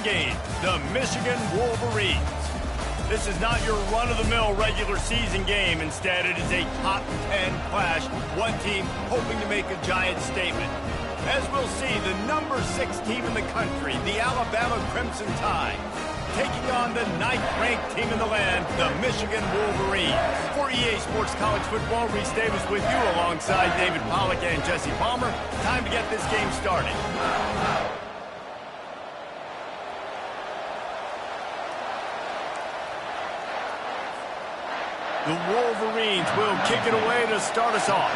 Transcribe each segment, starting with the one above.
home game, the Michigan Wolverines. This is not your run-of-the-mill regular season game. Instead, it is a top 10 clash. One team hoping to make a giant statement. As we'll see, the number 6 team in the country, the Alabama Crimson Tide, taking on the 9th-ranked team in the land, the Michigan Wolverines. For EA Sports College Football, Reese Davis with you alongside David Pollack and Jesse Palmer. Time to get this game started. The Wolverines will kick it away to start us off.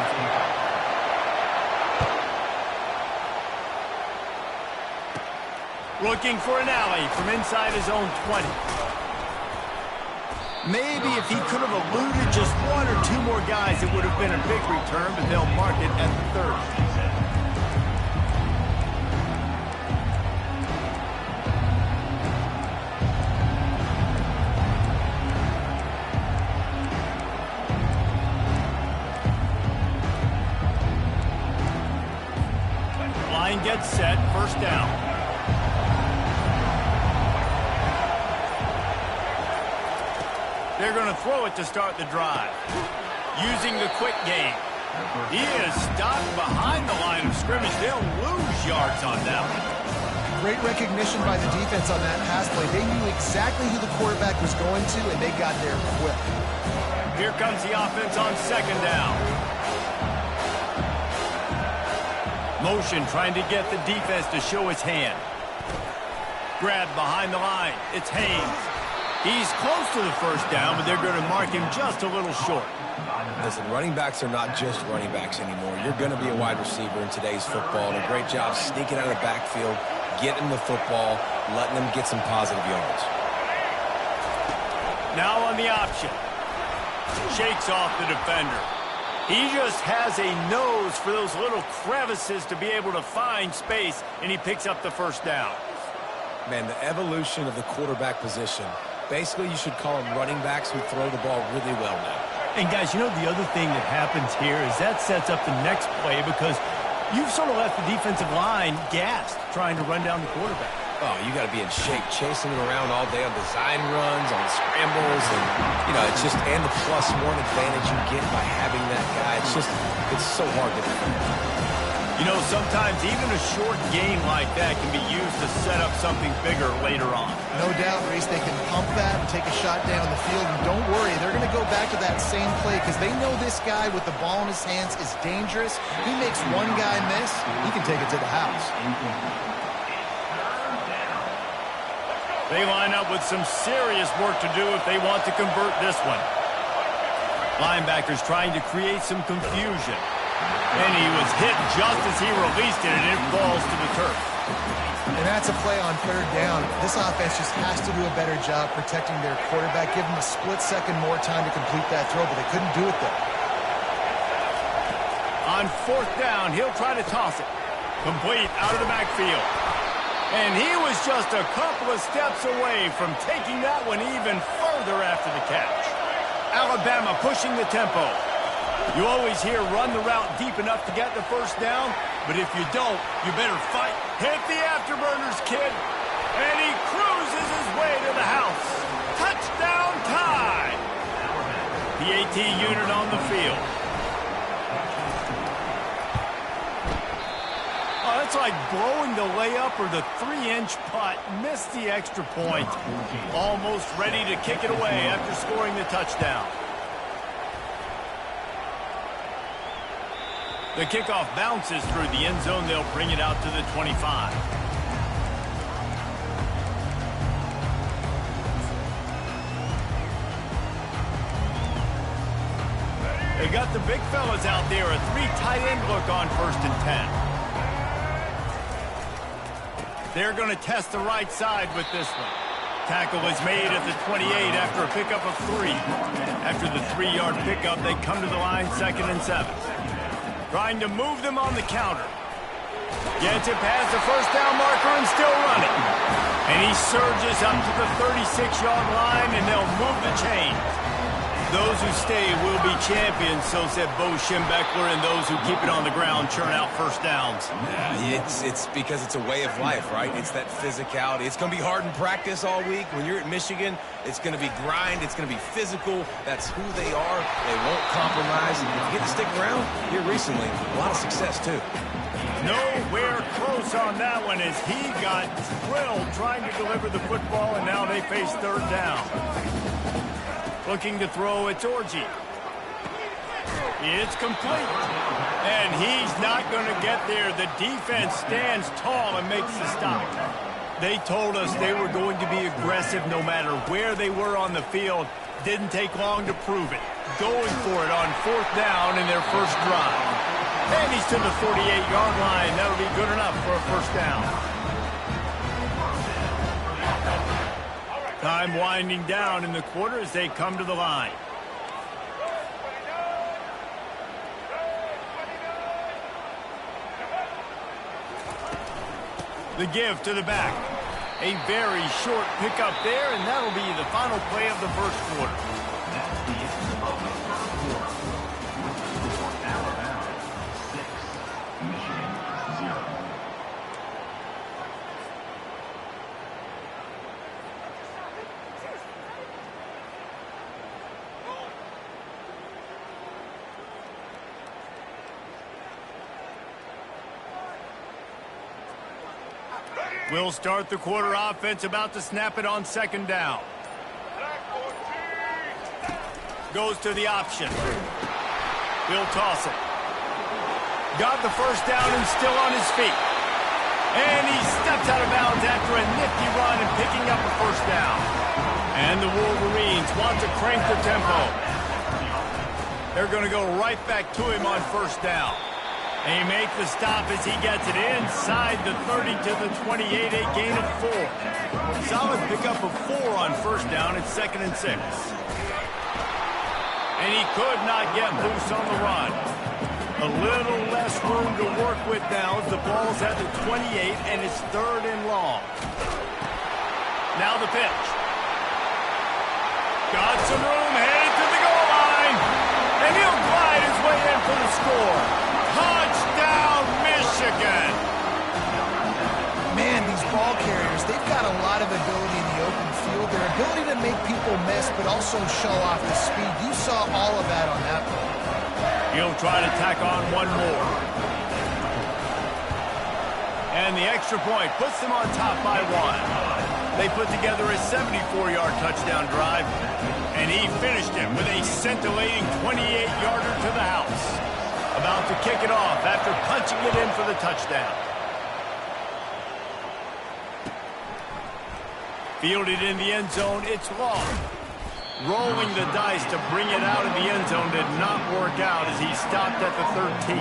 Looking for an alley from inside his own 20. Maybe if he could have eluded just 1 or 2 more guys, it would have been a big return, but they'll mark it at the 30. Line gets set, first down. They're going to throw it to start the drive. Using the quick game. He is stopped behind the line of scrimmage. They'll lose yards on that one. Great recognition by the defense on that pass play. They knew exactly who the quarterback was going to, and they got there quick. Here comes the offense on second down. Motion trying to get the defense to show his hand. Grab behind the line. It's Haynes. He's close to the first down, but they're going to mark him just a little short. Listen, running backs are not just running backs anymore. You're going to be a wide receiver in today's football, and a great job sneaking out of the backfield, getting the football, letting them get some positive yards. Now on the option. Shakes off the defender. He just has a nose for those little crevices to be able to find space, and he picks up the first down. Man, the evolution of the quarterback position. Basically, you should call them running backs who throw the ball really well now. And, guys, you know the other thing that happens here is that sets up the next play because you've sort of left the defensive line gassed trying to run down the quarterback. Oh, you got to be in shape, chasing him around all day on design runs, on scrambles, and, you know, it's just, and the +1 advantage you get by having that guy. It's just, it's so hard to defend. You know, sometimes even a short game like that can be used to set up something bigger later on. No doubt, Reese, they can pump that and take a shot down the field. And don't worry, they're going to go back to that same play because they know this guy with the ball in his hands is dangerous. He makes one guy miss, he can take it to the house. They line up with some serious work to do if they want to convert this one. Linebackers trying to create some confusion. And he was hit just as he released it, and it falls to the turf. And that's a play on third down. This offense just has to do a better job protecting their quarterback. Give him a split second more time to complete that throw, but they couldn't do it there. On fourth down, he'll try to toss it. Complete out of the backfield. And he was just a couple of steps away from taking that one even further after the catch. Alabama pushing the tempo. You always hear run the route deep enough to get the first down, but if you don't, you better fight. Hit the afterburners, kid. And he cruises his way to the house. Touchdown tie. The AT unit on the field. Oh, that's like blowing the layup or the 3-inch putt. Missed the extra point. Almost ready to kick it away after scoring the touchdown. The kickoff bounces through the end zone. They'll bring it out to the 25. They got the big fellas out there. A 3 tight end look on 1st and 10. They're going to test the right side with this one. Tackle is made at the 28 after a pickup of 3. After the 3-yard pickup, they come to the line 2nd and 7. Trying to move them on the counter. Gets it past the first down marker and still running. And he surges up to the 36-yard line, and they'll move the chains. Those who stay will be champions, so said Bo Schembechler, and those who keep it on the ground churn out first downs. Yeah, it's because it's a way of life, right? It's that physicality. It's going to be hard in practice all week. When you're at Michigan, it's going to be grind. It's going to be physical. That's who they are. They won't compromise. And if you get to stick around here recently, a lot of success, too. Nowhere close on that one as he got drilled trying to deliver the football, and now they face third down. Looking to throw, it's Orji. It's complete. And he's not going to get there. The defense stands tall and makes the stop. They told us they were going to be aggressive no matter where they were on the field. Didn't take long to prove it. Going for it on fourth down in their first drive. And he's to the 48-yard line. That'll be good enough for a first down. Time winding down in the quarter as they come to the line. The give to the back. A very short pickup there, and that'll be the final play of the first quarter. We'll start the quarter offense, about to snap it on second down. Goes to the option. He'll toss it. Got the first down and still on his feet. And he steps out of bounds after a nifty run and picking up a first down. And the Wolverines want to crank the tempo. They're going to go right back to him on first down. They make the stop as he gets it inside the 30 to the 28, a gain of 4. Solid pickup of 4 on first down. It's 2nd and 6. And he could not get loose on the run. A little less room to work with now as the ball's at the 28 and it's 3rd and long. Now the pitch. Got some room, headed to the goal line. And he'll glide his way in for the score. Touchdown, Michigan! Man, these ball carriers, they've got a lot of ability in the open field. Their ability to make people miss, but also show off the speed. You saw all of that on that play. He'll try to tack on one more. And the extra point puts them on top by 1. They put together a 74-yard touchdown drive, and he finished it with a scintillating 28-yarder to the house. About to kick it off after punching it in for the touchdown. Fielded in the end zone, it's long. Rolling the dice to bring it out of the end zone did not work out as he stopped at the 13.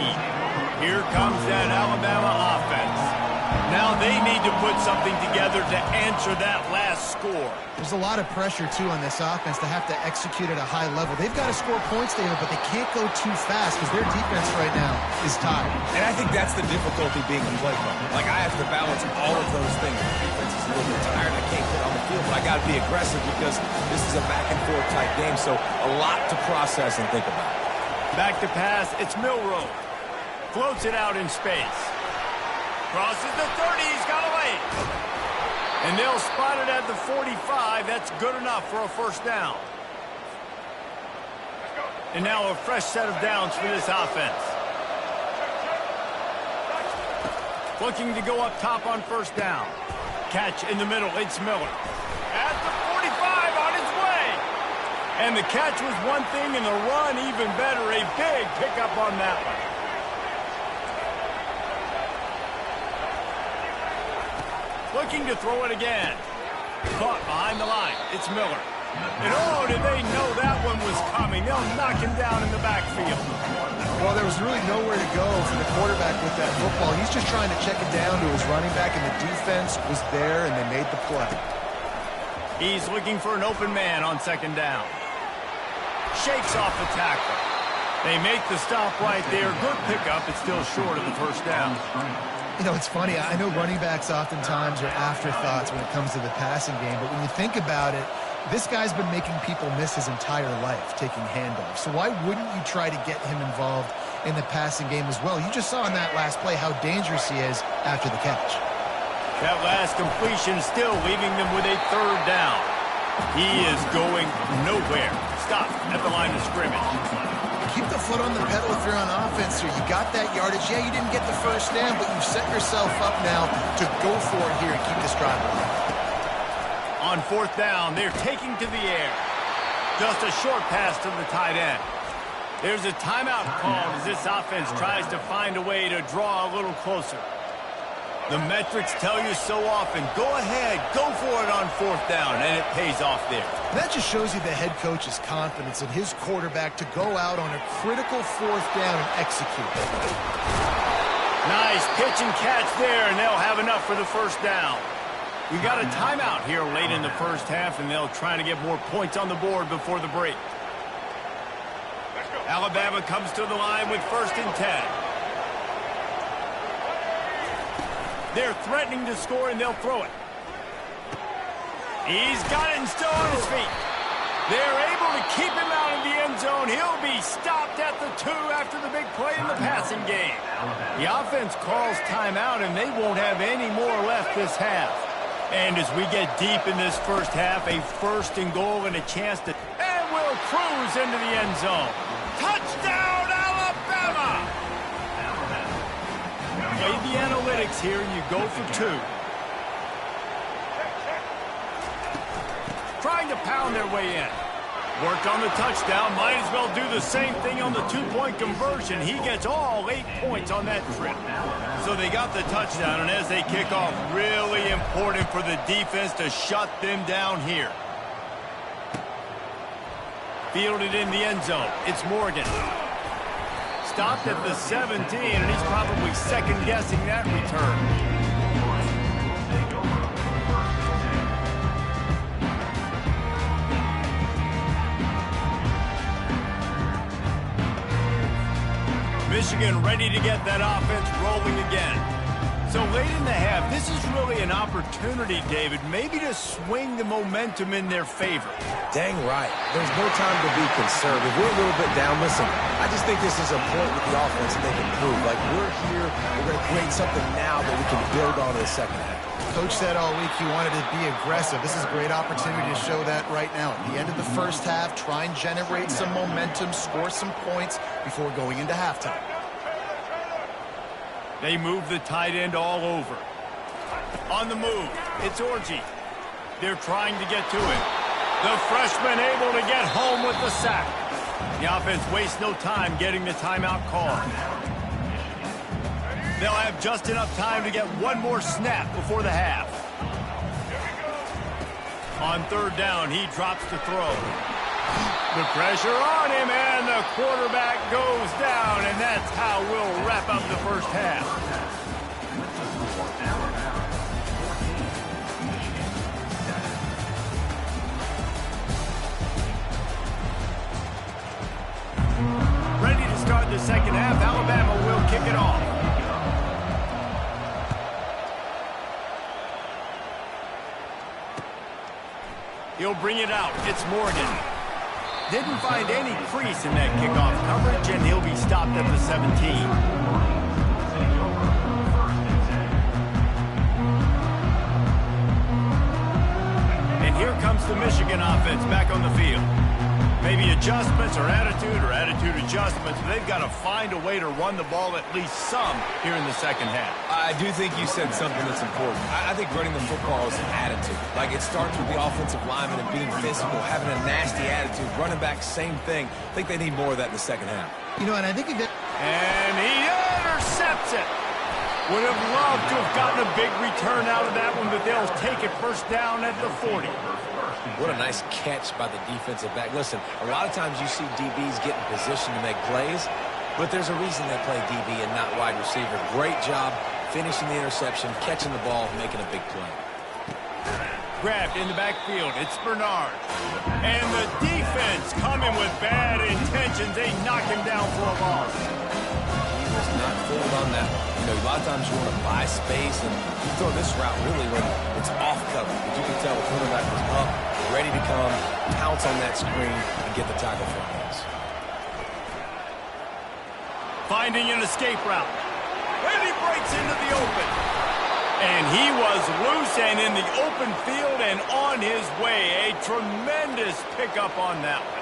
Here comes that Alabama offense. Now they need to put something together to answer that last score. There's a lot of pressure, too, on this offense to have to execute at a high level. They've got to score points, David, but they can't go too fast because their defense right now is tired. And I think that's the difficulty being a play caller. Like, I have to balance all of those things. The defense is a little bit tired. I can't get on the field, but I got to be aggressive because this is a back-and-forth type game, so a lot to process and think about. Back to pass, it's Milroe. Floats it out in space. Crosses the 30, he's got away. And they'll spot it at the 45. That's good enough for a first down. And now a fresh set of downs for this offense. Looking to go up top on first down. Catch in the middle, it's Miller. At the 45 on his way. And the catch was one thing and the run even better. A big pickup on that one. Looking to throw it again. Caught behind the line. It's Miller. And oh, did they know that one was coming. They'll knock him down in the backfield. Well, there was really nowhere to go for the quarterback with that football. He's just trying to check it down to his running back, and the defense was there, and they made the play. He's looking for an open man on second down. Shakes off the tackle. They make the stop right there. Good pickup. It's still short of the first down. You know, it's funny. I know running backs oftentimes are afterthoughts when it comes to the passing game, but when you think about it, This guy's been making people miss his entire life taking handoffs. So why wouldn't you try to get him involved in the passing game as well? You just saw in that last play how dangerous he is after the catch. That last completion still leaving them with a third down. He is going nowhere. Stop at the line of scrimmage. Keep the foot on the pedal if you're on offense here. You got that yardage. Yeah, you didn't get the first down, but you've set yourself up now to go for it here and keep this drive alive. On fourth down, they're taking to the air. Just a short pass to the tight end. There's a timeout called as this offense tries to find a way to draw a little closer. The metrics tell you so often, go ahead, go for it on fourth down, and it pays off there. That just shows you the head coach's confidence in his quarterback to go out on a critical fourth down and execute. Nice pitch and catch there, and they'll have enough for the first down. We got a timeout here late in the first half, and they'll try to get more points on the board before the break. Alabama comes to the line with 1st and 10. They're threatening to score, and they'll throw it. He's got it and still on his feet. They're able to keep him out of the end zone. He'll be stopped at the 2 after the big play in the passing game. The offense calls timeout, and they won't have any more left this half. And as we get deep in this first half, a 1st and goal and a chance to... And we'll cruise into the end zone. Touchdown, Alabama! Play the analytics here, and you go for 2. Trying to pound their way in. Worked on the touchdown. Might as well do the same thing on the 2-point conversion. He gets all 8 points on that trip. So they got the touchdown, and as they kick off, really important for the defense to shut them down here. Fielded in the end zone. It's Morgan. Stopped at the 17, and he's probably second-guessing that return. Michigan ready to get that offense rolling again. So late in the half, this is really an opportunity, David, maybe to swing the momentum in their favor. Dang right. There's no time to be conservative. We're a little bit down. Listen, I just think this is a point with the offense that they can prove. Like, we're here, we're going to create something now that we can build on in the second half. Coach said all week he wanted to be aggressive. This is a great opportunity to show that right now. At the end of the first half, try and generate some momentum, score some points before going into halftime. They move the tight end all over. On the move, it's Orji. They're trying to get to him. The freshman able to get home with the sack. The offense wastes no time getting the timeout call. They'll have just enough time to get one more snap before the half. On third down, he drops to throw. The pressure on him, and the quarterback goes down, and that's how we'll wrap up the first half. Ready to start the second half. Alabama will kick it off. He'll bring it out. It's Morgan. Didn't find any crease in that kickoff coverage, and he'll be stopped at the 17. And here comes the Michigan offense back on the field. Maybe adjustments or attitude adjustments. They've got to find a way to run the ball at least some here in the second half. I do think you said something that's important. I think running the football is an attitude. Like, it starts with the offensive lineman and being physical, having a nasty attitude. Running back, same thing. I think they need more of that in the second half. You know, and I think he did. And he intercepts it. Would have loved to have gotten a big return out of that one, but they'll take it first down at the 40. What a nice catch by the defensive back. Listen, a lot of times you see DBs get in position to make plays, but there's a reason they play DB and not wide receiver. Great job finishing the interception, catching the ball, making a big play. Grabbed in the backfield. It's Bernard. And the defense coming with bad intentions. They knock him down for a loss. He was not fooled on that one. You know, a lot of times you want to buy space, and you throw this route really when it's off cover. But you can tell the quarterback was up, ready ready to come, pounce on that screen, and get the tackle for us. Finding an escape route. And he breaks into the open. And he was loose and in the open field and on his way. A tremendous pickup on that one.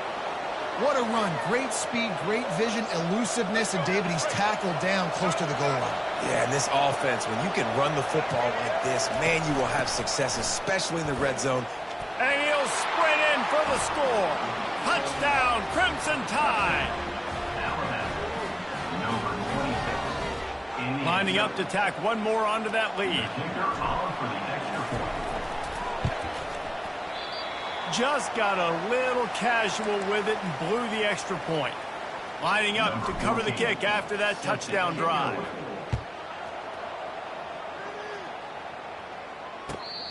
What a run. Great speed, great vision, elusiveness, and David, he's tackled down close to the goal line. Yeah, and this offense, when you can run the football like this, man, you will have success, especially in the red zone. And he'll sprint in for the score. Touchdown, Crimson Tide. Lining up to tack one more onto that lead. Just got a little casual with it and blew the extra point. Lining up to cover the kick after that touchdown drive.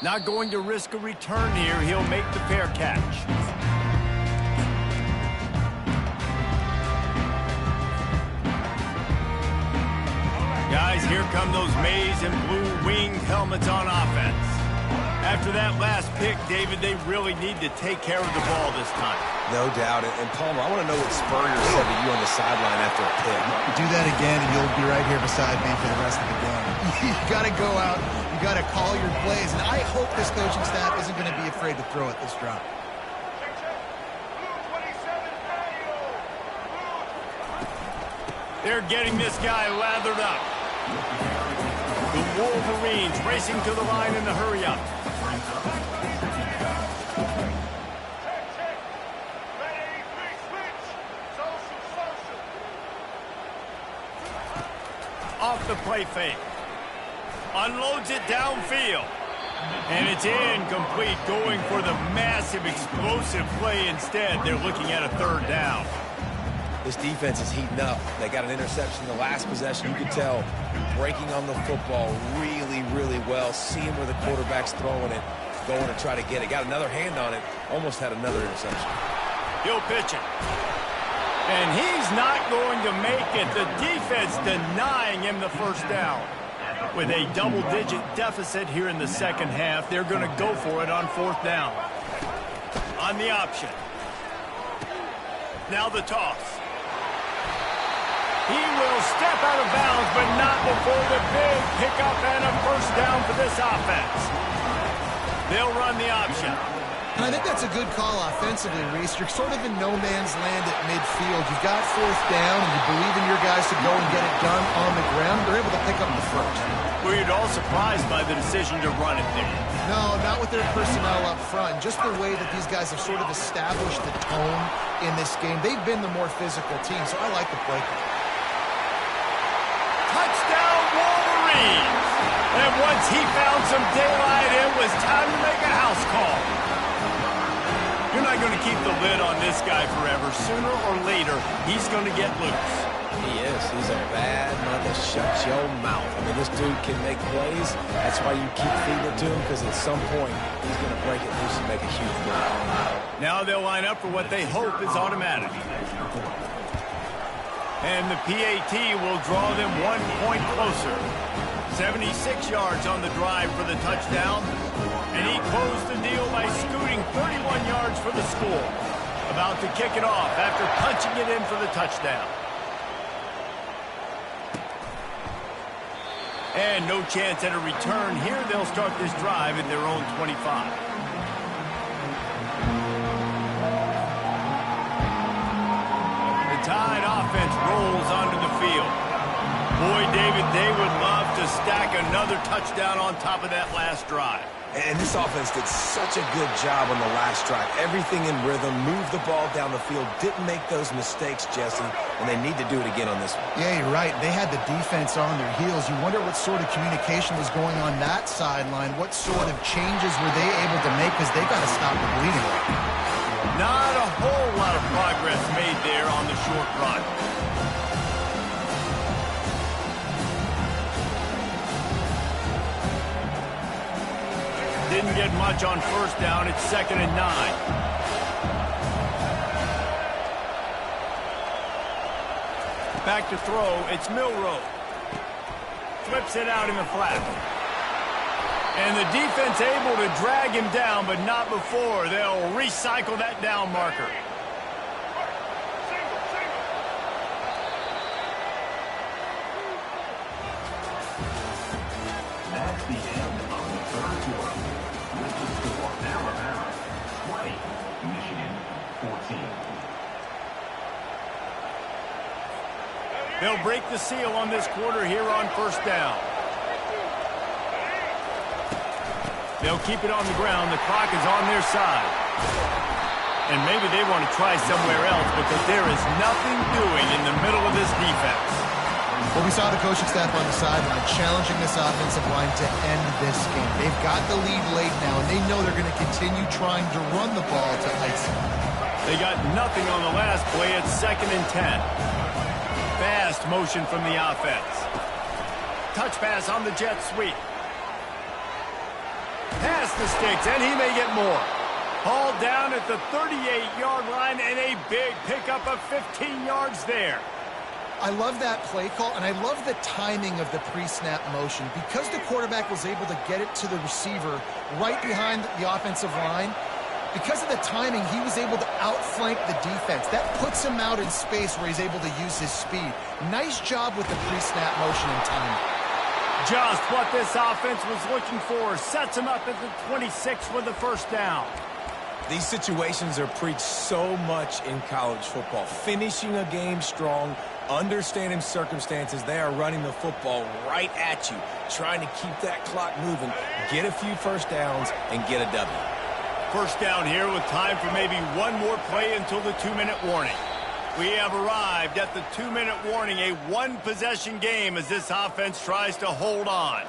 Not going to risk a return here. He'll make the fair catch. Guys, here come those maize and blue winged helmets on offense. After that last pick, David, they really need to take care of the ball this time. No doubt. And Palmer, I want to know what Spurrier said to you on the sideline after a pick. Do that again, and you'll be right here beside me for the rest of the game. You got to go out. You got to call your plays. And I hope this coaching staff isn't going to be afraid to throw at this drop. They're getting this guy lathered up. The Wolverines racing to the line in the hurry-up. Off the play fake. Unloads it downfield. And it's incomplete, going for the massive explosive play instead. They're looking at a third down. This defense is heating up. They got an interception the last possession. You could tell breaking on the football really, really well. Seeing where the quarterback's throwing it, going to try to get it. Got another hand on it. Almost had another interception. He'll pitch it. And he's not going to make it. The defense denying him the first down. With a double-digit deficit here in the second half, they're going to go for it on fourth down. On the option. Now the toss. He will step out of bounds, but not before the big pickup and a first down for this offense. They'll run the option. And I think that's a good call offensively, Reese. You're sort of in no man's land at midfield. You've got fourth down, and you believe in your guys to go and get it done on the ground. They're able to pick up the first. Were you at all surprised by the decision to run it there? No, not with their personnel up front. Just the way that these guys have sort of established the tone in this game. They've been the more physical team, so I like the play call. Touchdown, Wolverines! And once he found some daylight, it was time to make a house call. You're not going to keep the lid on this guy forever. Sooner or later, he's going to get loose. He is. He's a bad mother. Shut your mouth. I mean, this dude can make plays. That's why you keep feeding it to him, because at some point, he's going to break it loose and make a huge play. Now they'll line up for what they hope is automatic. And the PAT will draw them 1 point closer. 76 yards on the drive for the touchdown. And he closed the deal by scooting 31 yards for the score. About to kick it off after punching it in for the touchdown. And no chance at a return here. They'll start this drive at their own 25. Tide offense rolls onto the field. Boy, David, they would love to stack another touchdown on top of that last drive. And this offense did such a good job on the last drive. Everything in rhythm, moved the ball down the field, didn't make those mistakes, Jesse, and they need to do it again on this one. Yeah, you're right. They had the defense on their heels. You wonder what sort of communication was going on that sideline. What sort of changes were they able to make, because they got to stop the bleeding. Not a whole lot of progress made there on the short run. Didn't get much on first down. It's 2nd and 9. Back to throw. It's Milroe. Flips it out in the flat. And the defense able to drag him down, but not before. They'll recycle that down marker. That's the end of the third quarter. With the score, Alabama 20, Michigan 14. They'll break the seal on this quarter here on first down. They'll keep it on the ground. The clock is on their side. And maybe they want to try somewhere else because there is nothing doing in the middle of this defense. Well, we saw the coaching staff on the sideline challenging this offensive line to end this game. They've got the lead late now, and they know they're going to continue trying to run the ball to ice it. They got nothing on the last play. It's 2nd and 10. Fast motion from the offense. Touch pass on the jet sweep. Past the sticks, and he may get more. Hauled down at the 38-yard line, and a big pickup of 15 yards there. I love that play call, and I love the timing of the pre-snap motion. Because the quarterback was able to get it to the receiver right behind the offensive line, because of the timing, he was able to outflank the defense. That puts him out in space where he's able to use his speed. Nice job with the pre-snap motion and timing. Just what this offense was looking for. Sets him up at the 26 for the first down. These situations are preached so much in college football. Finishing a game strong, understanding circumstances. They are running the football right at you, trying to keep that clock moving, get a few first downs, and get a W. First down here with time for maybe one more play until the 2-minute warning. We have arrived at the 2-minute warning, a one-possession game as this offense tries to hold on.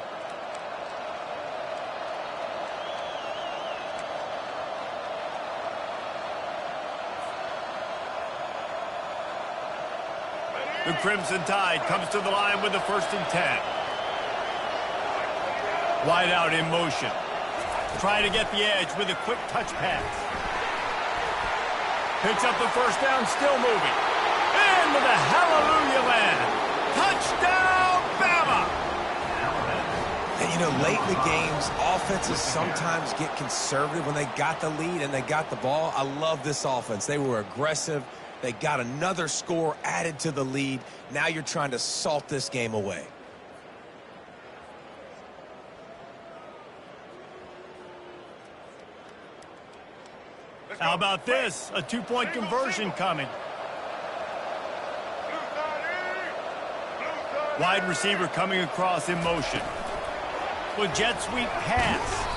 The Crimson Tide comes to the line with the 1st and 10. Wide out in motion. Trying to get the edge with a quick touch pass. Picks up the first down, still moving. Into the hallelujah land. Touchdown, Bama! And, you know, late in the games, offenses sometimes get conservative when they got the lead and they got the ball. I love this offense. They were aggressive. They got another score added to the lead. Now you're trying to salt this game away. How about this? A 2-point conversion coming. Wide receiver coming across in motion. With jet sweep pass.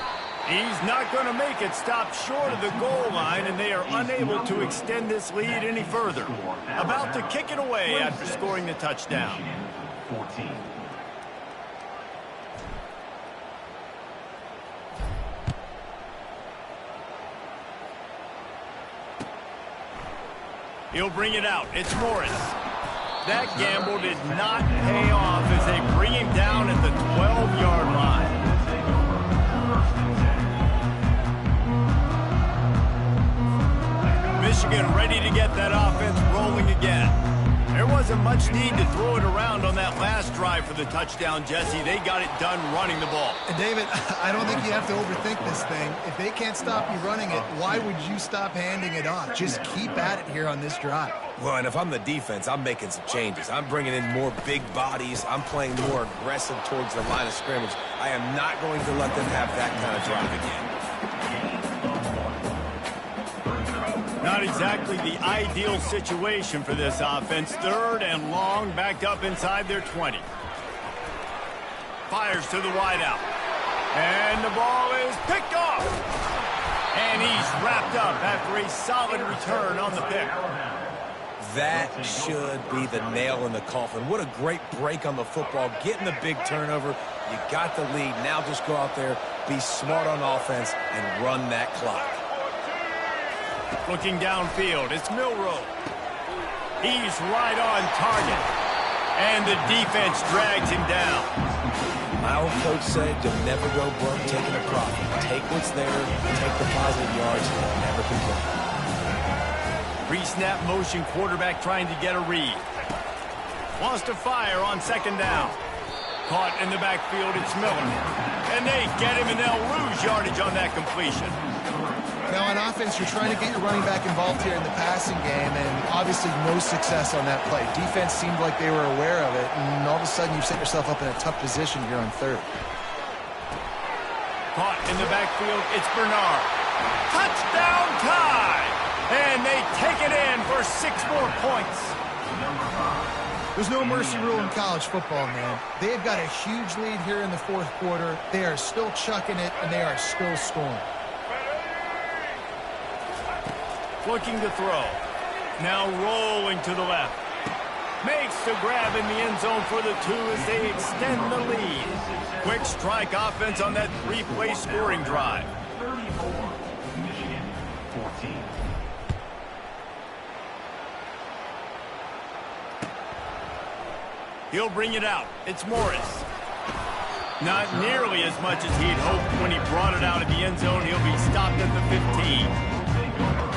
He's not going to make it. Stop short of the goal line, and they are unable to extend this lead any further. About to kick it away after scoring the touchdown. 14. He'll bring it out. It's Morris. That gamble did not pay off as they bring him down at the 12-yard line. Michigan ready to get that offense rolling again. There wasn't much need to throw it around on that last drive for the touchdown, Jesse. They got it done running the ball. And David, I don't think you have to overthink this thing. If they can't stop you running it, why would you stop handing it off? Just keep at it here on this drive. Well, and if I'm the defense, I'm making some changes. I'm bringing in more big bodies. I'm playing more aggressive towards the line of scrimmage. I am not going to let them have that kind of drive again. Not exactly the ideal situation for this offense. 3rd and long, backed up inside their 20. Fires to the wideout. And the ball is picked off. And he's wrapped up after a solid return on the pick. That should be the nail in the coffin. What a great break on the football. Getting the big turnover. You got the lead. Now just go out there, be smart on offense, and run that clock. Looking downfield, it's Milroe. He's right on target. And the defense drags him down. My old coach said you'll never go broke taking a profit. Take what's there, take the positive yards, and never complain. Pre-snap motion quarterback trying to get a read. Wants to fire on 2nd down. Caught in the backfield, it's Miller. And they get him, and they'll lose yardage on that completion. Now, on offense, you're trying to get your running back involved here in the passing game, and obviously no success on that play. Defense seemed like they were aware of it, and all of a sudden you've set yourself up in a tough position here on third. Caught in the backfield, it's Bernard. Touchdown tie! And they take it in for 6 more points. There's no mercy rule in college football, man. They've got a huge lead here in the fourth quarter. They are still chucking it, and they are still scoring. Looking to throw. Now rolling to the left. Makes the grab in the end zone for the 2 as they extend the lead. Quick strike offense on that 3-play scoring drive. 34, Michigan 14. He'll bring it out. It's Morris. Not nearly as much as he'd hoped when he brought it out of the end zone. He'll be stopped at the 15.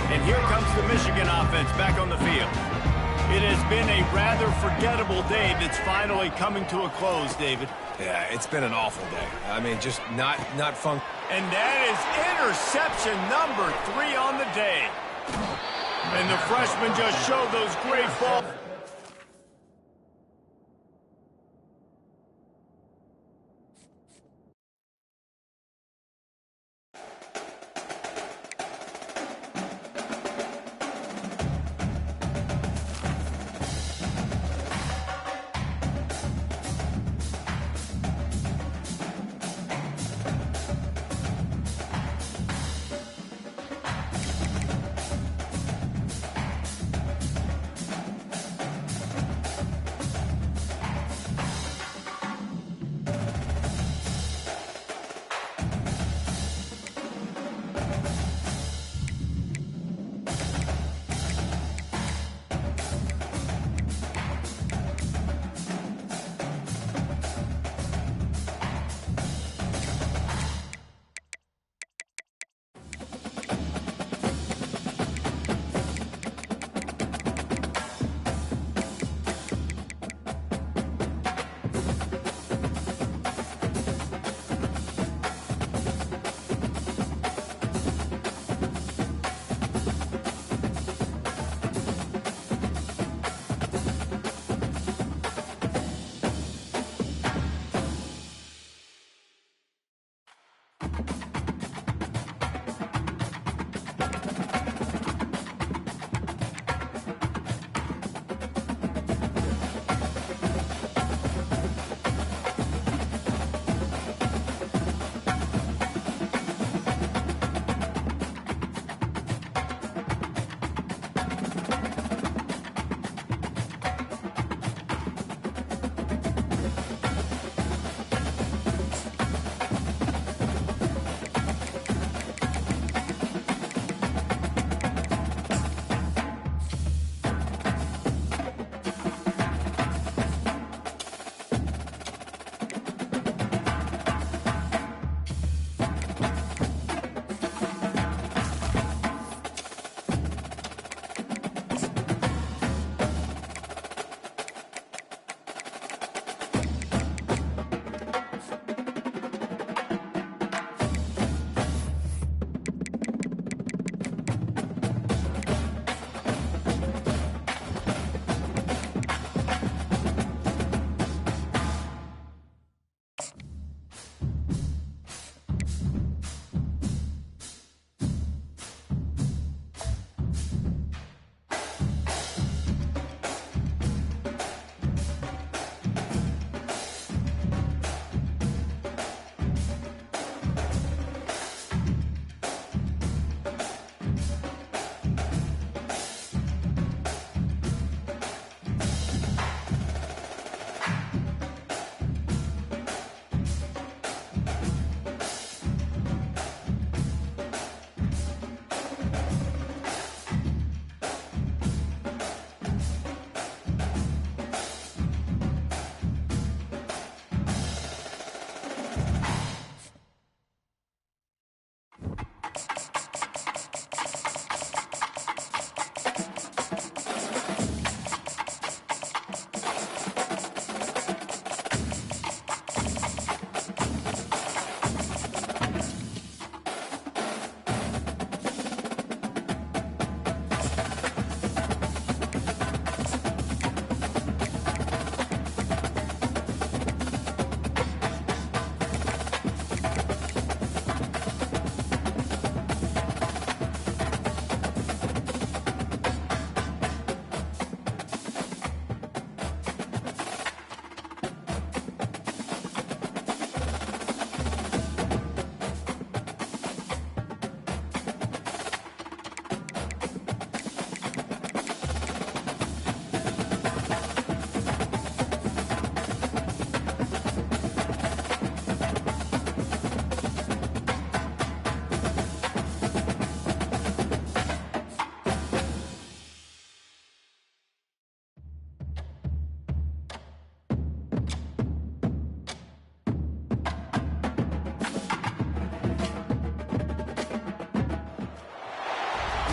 And here comes the Michigan offense back on the field. It has been a rather forgettable day that's finally coming to a close, David. Yeah, it's been an awful day. I mean, just not fun. And that is interception number 3 on the day. And the freshman just showed those great balls.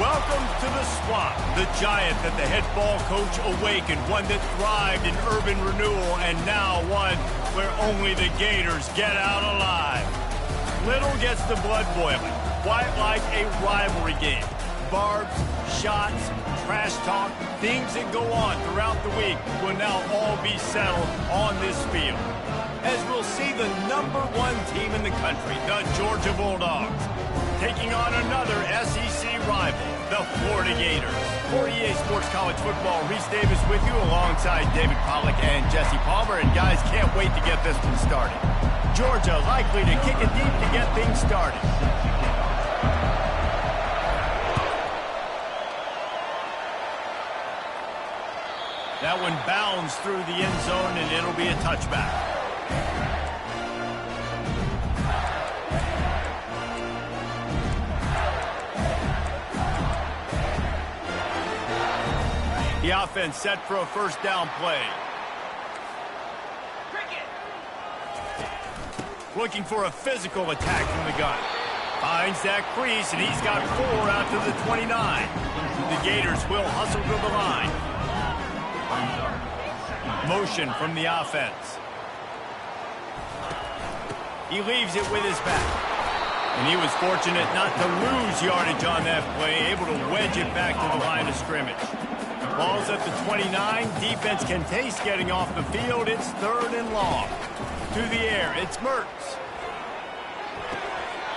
Welcome to the swamp, the giant that the head ball coach awakened, one that thrived in urban renewal, and now one where only the Gators get out alive. Little gets the blood boiling, quite like a rivalry game. Barbs, shots, trash talk, things that go on throughout the week will now all be settled on this field. As we'll see the #1 team in the country, the Georgia Bulldogs, taking on another SEC rival, the Florida Gators. For EA Sports College Football, Reese Davis with you alongside David Pollack and Jesse Palmer. And guys, can't wait to get this one started. Georgia likely to kick it deep to get things started. That one bounds through the end zone, and it'll be a touchback. The offense set for a first down play. Looking for a physical attack from the gun. Finds that crease, and he's got 4 out to the 29. The Gators will hustle to the line. Motion from the offense. He leaves it with his back. And he was fortunate not to lose yardage on that play, able to wedge it back to the line of scrimmage. Ball's at the 29. Defense can taste getting off the field. It's 3rd and long. To the air, it's Mertz.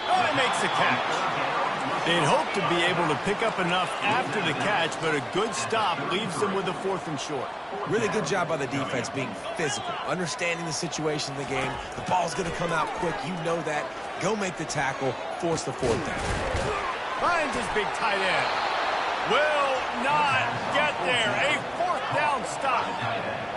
Oh, he makes the catch. They'd hope to be able to pick up enough after the catch, but a good stop leaves them with a 4th and short. Really good job by the defense being physical, understanding the situation in the game. The ball's going to come out quick. You know that. Go make the tackle, force the 4th down. Finds his big tight end. Will not get there. A 4th down stop.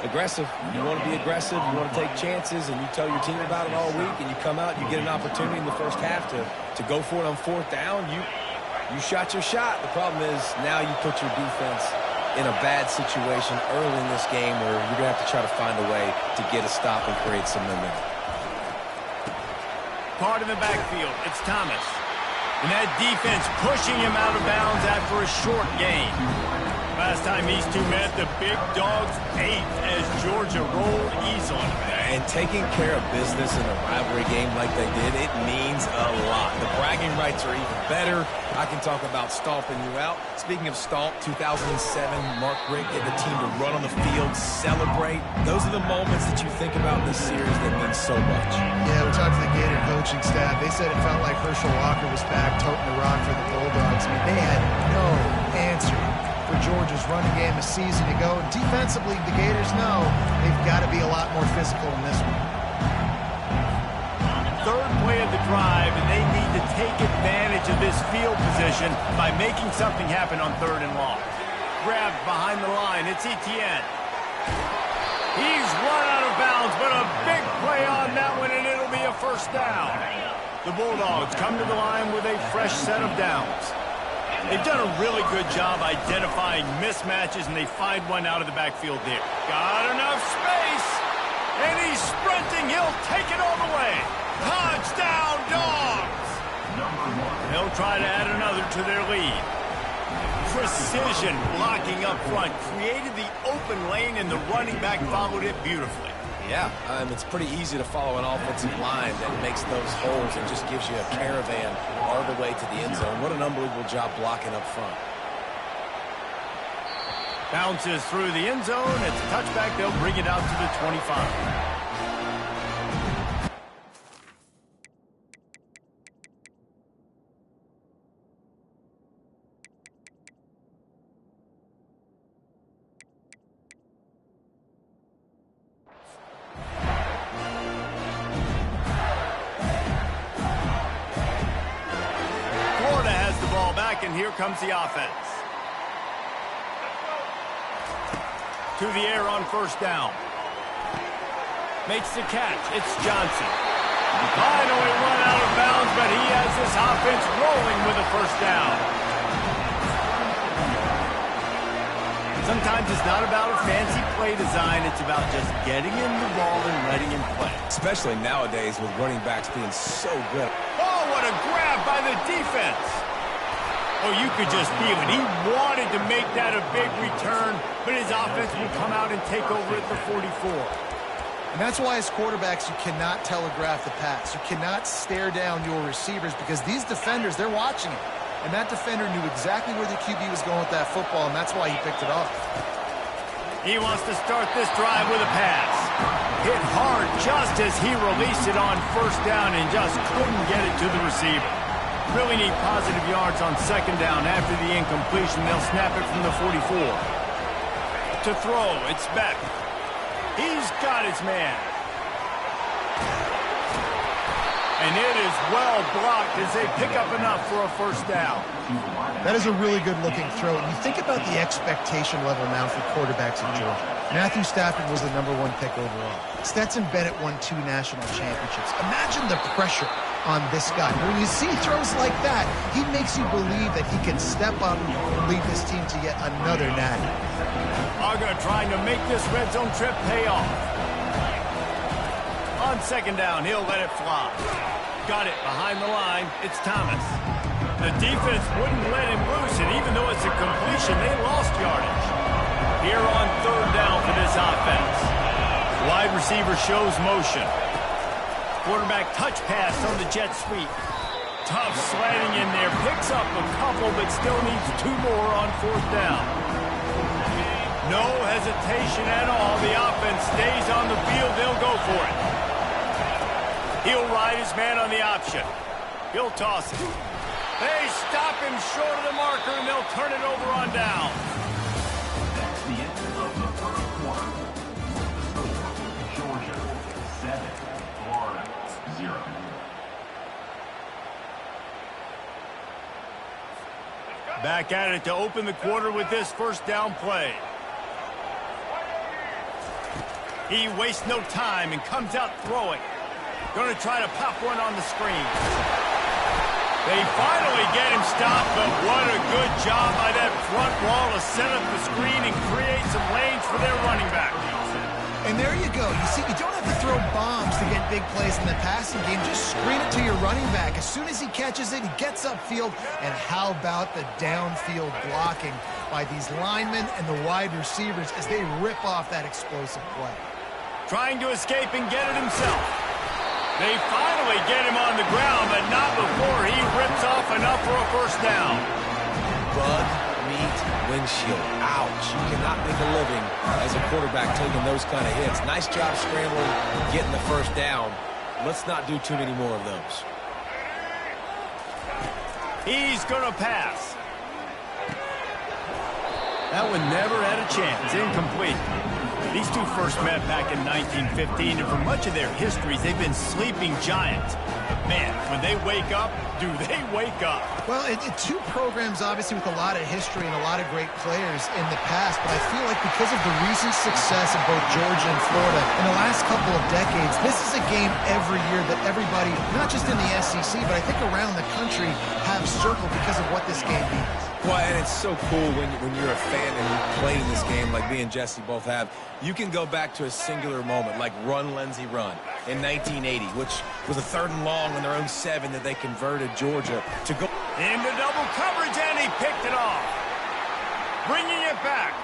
Aggressive. You want to be aggressive. You want to take chances, and you tell your team about it all week, and you come out, you get an opportunity in the first half to go for it on 4th down. You shot your shot. The problem is now you put your defense in a bad situation early in this game where you're going to have to try to find a way to get a stop and create some momentum. Caught in the backfield. It's Thomas. And that defense pushing him out of bounds after a short gain. Last time these two met, the big dogs ate as Georgia rolled easily. And taking care of business in a rivalry game like they did, it means a lot. The bragging rights are even better. I can talk about stomping you out. Speaking of stomp, 2007, Mark Richt get the team to run on the field, celebrate. Those are the moments that you think about in this series that mean so much. Yeah, we talked to the Gator coaching staff. They said it felt like Herschel Walker was back toting the rock for the Bulldogs. I mean, they had no answer for Georgia's running game a season ago. Defensively, the Gators know they've got to be a lot more physical in this one. 3rd play of the drive, and they need to take advantage of this field position by making something happen on 3rd and long. Grabbed behind the line, it's Etienne. He's run out of bounds, but a big play on that one, and it'll be a 1st down. The Bulldogs come to the line with a fresh set of downs. They've done a really good job identifying mismatches, and they find one out of the backfield there. Got enough space, and he's sprinting. He'll take it all the way. Touchdown, Dogs! They'll try to add another to their lead. Precision blocking up front created the open lane, and the running back followed it beautifully. Yeah, it's pretty easy to follow an offensive line that makes those holes and just gives you a caravan all the way to the end zone. What an unbelievable job blocking up front. Bounces through the end zone. It's a touchback. They'll bring it out to the 25. And here comes the offense. To the air on 1st down. Makes the catch. It's Johnson. Finally run out of bounds, but he has this offense rolling with a 1st down. Sometimes it's not about a fancy play design. It's about just getting him the ball and letting him play. Especially nowadays with running backs being so good. Oh, what a grab by the defense. Oh, you could just feel it. He wanted to make that a big return, but his offense will come out and take over at the 44. And that's why as quarterbacks, you cannot telegraph the pass. You cannot stare down your receivers because these defenders, they're watching it. And that defender knew exactly where the QB was going with that football, and that's why he picked it off. He wants to start this drive with a pass. Hit hard just as he released it on first down and just couldn't get it to the receiver. Really need positive yards on second down after the incompletion. They'll snap it from the 44. To throw, it's Beck. He's got his man. And it is well blocked as they pick up enough for a first down. That is a really good-looking throw. And you think about the expectation level now for quarterbacks in Georgia. Matthew Stafford was the #1 pick overall. Stetson Bennett won 2 national championships. Imagine the pressure on this guy. When you see throws like that, he makes you believe that he can step up and lead this team to yet another natty. Uga trying to make this red zone trip pay off. On second down, he'll let it fly. Got it behind the line. It's Thomas. The defense wouldn't let him loose, and even though it's a completion, they lost yardage. Here on third down for this offense. Wide receiver shows motion. Quarterback touch pass on the jet sweep. Tough sliding in there. Picks up a couple, but still needs 2 more on fourth down. No hesitation at all. The offense stays on the field. They'll go for it. He'll ride his man on the option. He'll toss it. They stop him short of the marker, and they'll turn it over on down. That's the end of the first quarter. Georgia 7, Florida 0. Back at it to open the quarter with this first down play. He wastes no time and comes out throwing. Going to try to pop one on the screen. They finally get him stopped, but what a good job by that front wall to set up the screen and create some lanes for their running back. And there you go. You see, you don't have to throw bombs to get big plays in the passing game. Just screen it to your running back. As soon as he catches it, he gets upfield. And how about the downfield blocking by these linemen and the wide receivers as they rip off that explosive play. Trying to escape and get it himself. They finally get him on the ground, but not before he rips off enough for a first down. Bug meat windshield. Ouch. You cannot make a living as a quarterback taking those kind of hits. Nice job scrambling, getting the first down. Let's not do too many more of those. He's going to pass. That one never had a chance. Incomplete. These two first met back in 1915, and for much of their histories, they've been sleeping giants. Man, when they wake up, do they wake up? Well, two programs, obviously, with a lot of history and a lot of great players in the past, but I feel like because of the recent success of both Georgia and Florida in the last couple of decades, this is a game every year that everybody, not just in the SEC, but I think around the country, have circled because of what this game means. Well, and it's so cool when you're a fan and you play in this game like me and Jesse both have. You can go back to a singular moment like Run, Lindsey, Run in 1980, which was a 3rd and long on their own 7 that they converted Georgia to go. Into double coverage, and he picked it off. Bringing it back.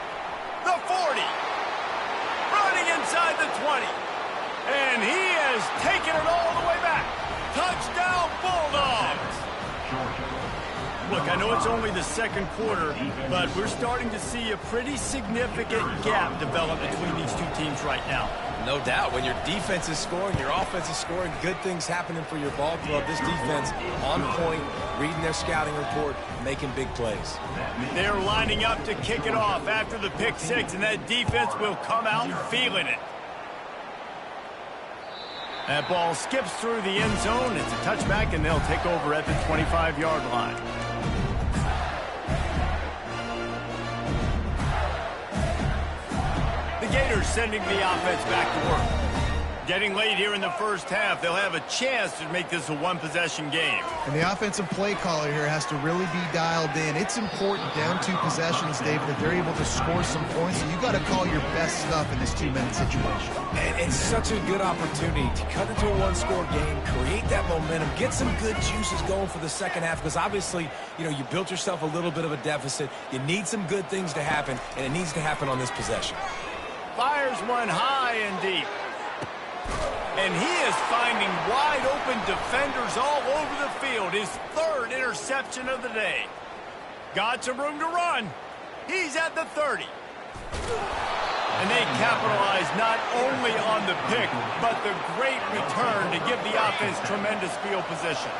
The 40. Running inside the 20. And he has taken it all the way back. Touchdown, Bulldogs. Look, I know it's only the second quarter, but we're starting to see a pretty significant gap develop between these two teams right now. No doubt. When your defense is scoring, your offense is scoring, good things happening for your ball club. This defense on point, reading their scouting report, making big plays. They're lining up to kick it off after the pick 6, and that defense will come out feeling it. That ball skips through the end zone. It's a touchback, and they'll take over at the 25-yard line. The Gators sending the offense back to work. Getting late here in the first half, they'll have a chance to make this a one-possession game. And the offensive play caller here has to really be dialed in. It's important down 2 possessions, David, that they're able to score some points. So you got to call your best stuff in this 2-minute situation. And it's such a good opportunity to cut into a one-score game, create that momentum, get some good juices going for the second half, because obviously, you know, you built yourself a little bit of a deficit. You need some good things to happen, and it needs to happen on this possession. Fires one high and deep. And he is finding wide-open defenders all over the field. His 3rd interception of the day. Got some room to run. He's at the 30. And they capitalize not only on the pick, but the great return to give the offense tremendous field position.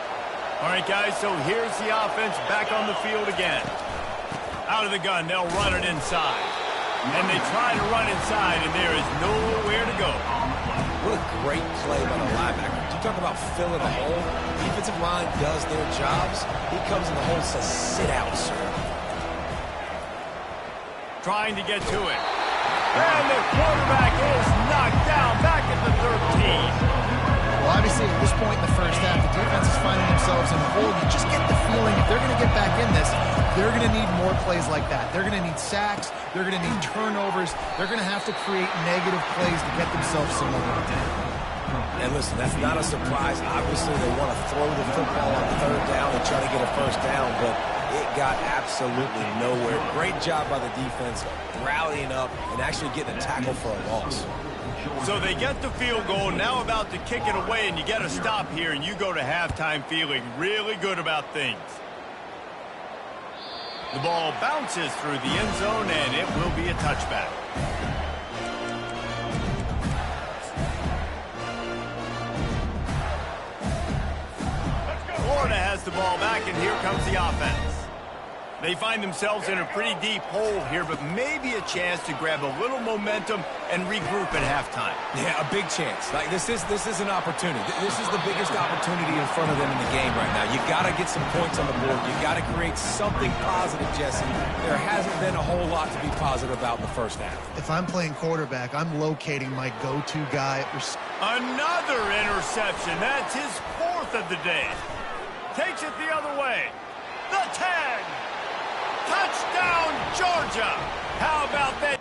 All right, guys, so here's the offense back on the field again. Out of the gun, they'll run it inside. And they try to run inside, and there is nowhere to go. What a great play by the linebacker. You talk about filling the hole. Defensive line does their jobs. He comes in the hole and says, sit out, sir. Trying to get to it. And the quarterback is knocked down back at the 13. Well, obviously, at this point in the first half, the defense is finding themselves in a hole. You just get the feeling if they're going to get back in this, they're going to need more plays like that. They're going to need sacks. They're going to need turnovers. They're going to have to create negative plays to get themselves some momentum. And listen, that's not a surprise. Obviously, they want to throw the football on 3rd down and try to get a first down, but it got absolutely nowhere. Great job by the defense rallying up and actually getting a tackle for a loss. So they get the field goal, now about to kick it away, and you get a stop here, and you go to halftime feeling really good about things. The ball bounces through the end zone, and it will be a touchback. Florida has the ball back, and here comes the offense. They find themselves in a pretty deep hole here, but maybe a chance to grab a little momentum and regroup at halftime. Yeah, a big chance. Like this is an opportunity. This is the biggest opportunity in front of them in the game right now. You got to get some points on the board. You got to create something positive, Jesse. There hasn't been a whole lot to be positive about in the first half. If I'm playing quarterback, I'm locating my go-to guy. Another interception. That's his 4th of the day. Takes it the other way. The 10. Touchdown, Georgia! How about that